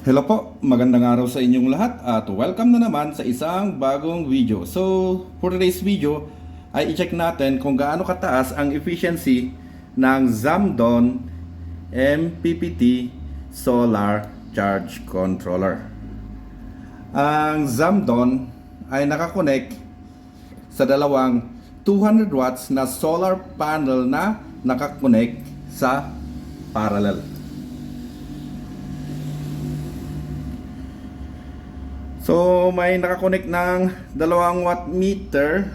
Hello po, magandang araw sa inyong lahat at welcome na naman sa isang bagong video. So, for today's video ay i-check natin kung gaano kataas ang efficiency ng Zamdon MPPT Solar Charge Controller. Ang Zamdon ay nakakonect sa dalawang 200 watts na solar panel na nakakonect sa parallel. So may nakakonect ng 2 watt meter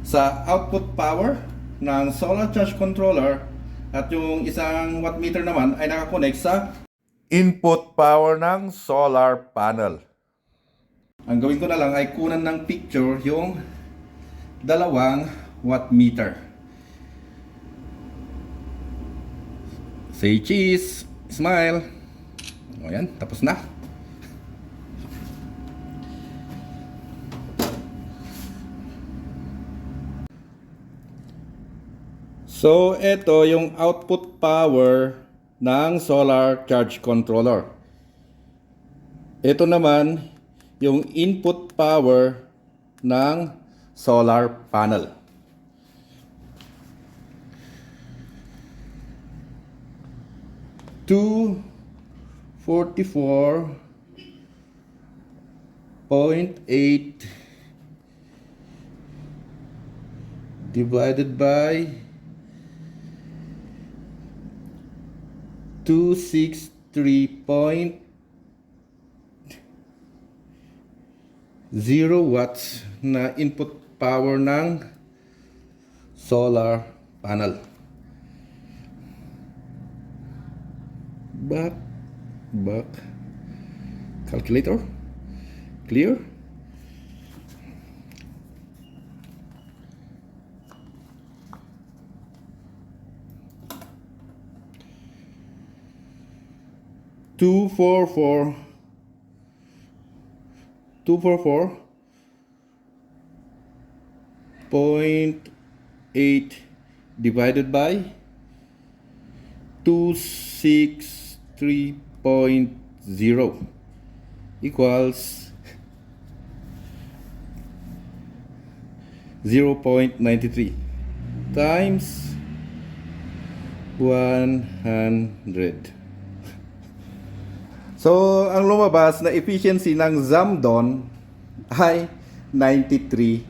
sa output power ng solar charge controller at yung isang watt meter naman ay nakakonect sa input power ng solar panel. Ang gawin ko na lang ay kunan ng picture yung 2 watt meter. Say cheese, smile. O yan, tapos na. So, ito yung output power ng solar charge controller. Ito naman yung input power ng solar panel. Two 44.8 divided by 263.0 watts na input power ng solar panel. Back calculator, clear. Two four four 244.8 divided by 263.0 equals 0.93 times 100. So, ang lumabas na efficiency ng Zamdon ay 93%.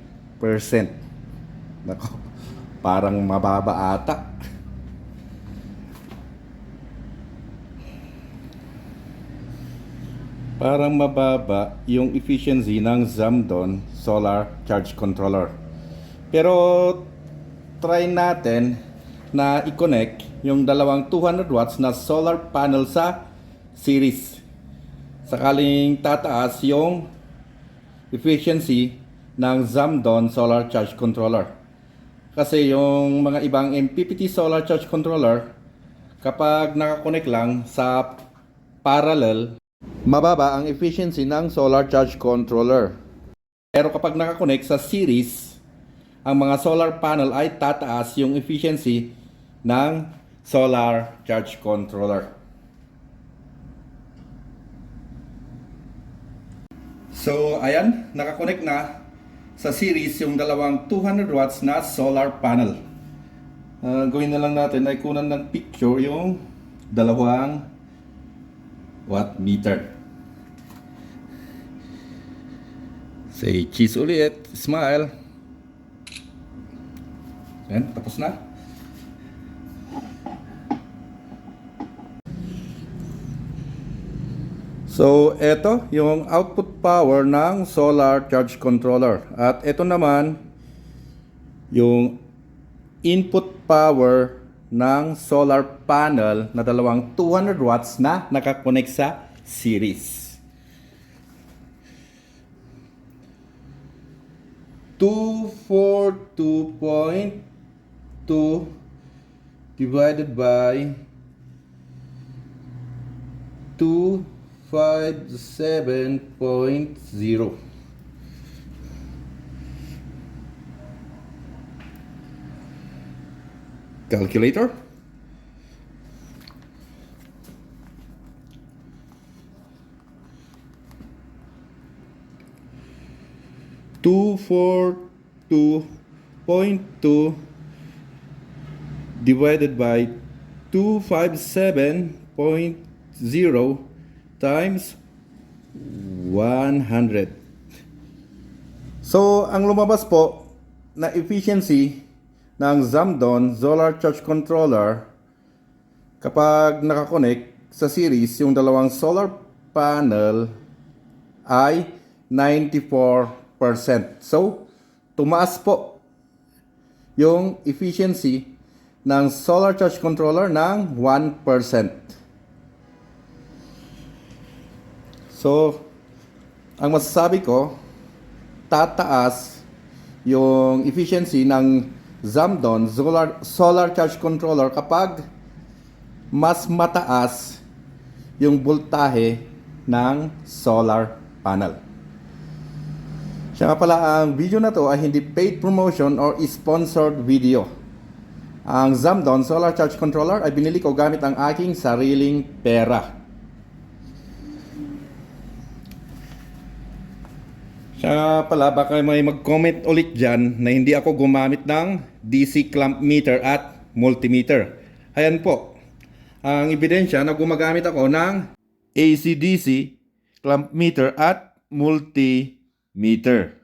Nako, parang mababa ata. Parang mababa yung efficiency ng Zamdon Solar Charge Controller. Pero, try natin na i-connect yung dalawang 200 watts na solar panel sa series. Sakaling tataas yung efficiency ng Zamdon Solar Charge Controller. Kasi yung mga ibang MPPT Solar Charge Controller, kapag nakakonect lang sa parallel, mababa ang efficiency ng Solar Charge Controller. Pero kapag nakakonect sa series, ang mga solar panel ay tataas yung efficiency ng Solar Charge Controller. So, ayan, nakakonect na sa series yung dalawang 200 watts na solar panel. Gawin na lang natin ay kunan ng picture yung 2 watt meter. Say cheese ulit, smile. Ayan, tapos na. So, ito yung output power ng solar charge controller. At ito naman yung input power ng solar panel na dalawang 200 watts na nakakonect sa series. 242.2 divided by 257.0. Calculator. 242.2 divided by 257.0 times 100. So, ang lumabas po na efficiency ng Zamdon Solar Charge Controller kapag nakakonect sa series yung dalawang solar panel ay 94%. So, tumaas po yung efficiency ng solar charge controller ng 1%. So, ang masasabi ko, tataas yung efficiency ng Zamdon Solar Charge Controller kapag mas mataas yung voltahe ng solar panel. Siya nga pala, ang video na to ay hindi paid promotion or sponsored video. Ang Zamdon Solar Charge Controller ay binili ko gamit ang aking sariling pera. Siya nga pala, baka may mag-comment ulit dyan na hindi ako gumamit ng DC clamp meter at multimeter. Ayan po, ang ebidensya na gumagamit ako ng AC-DC clamp meter at multimeter.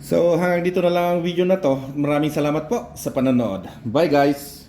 So hanggang dito na lang ang video na to. Maraming salamat po sa panonood. Bye guys!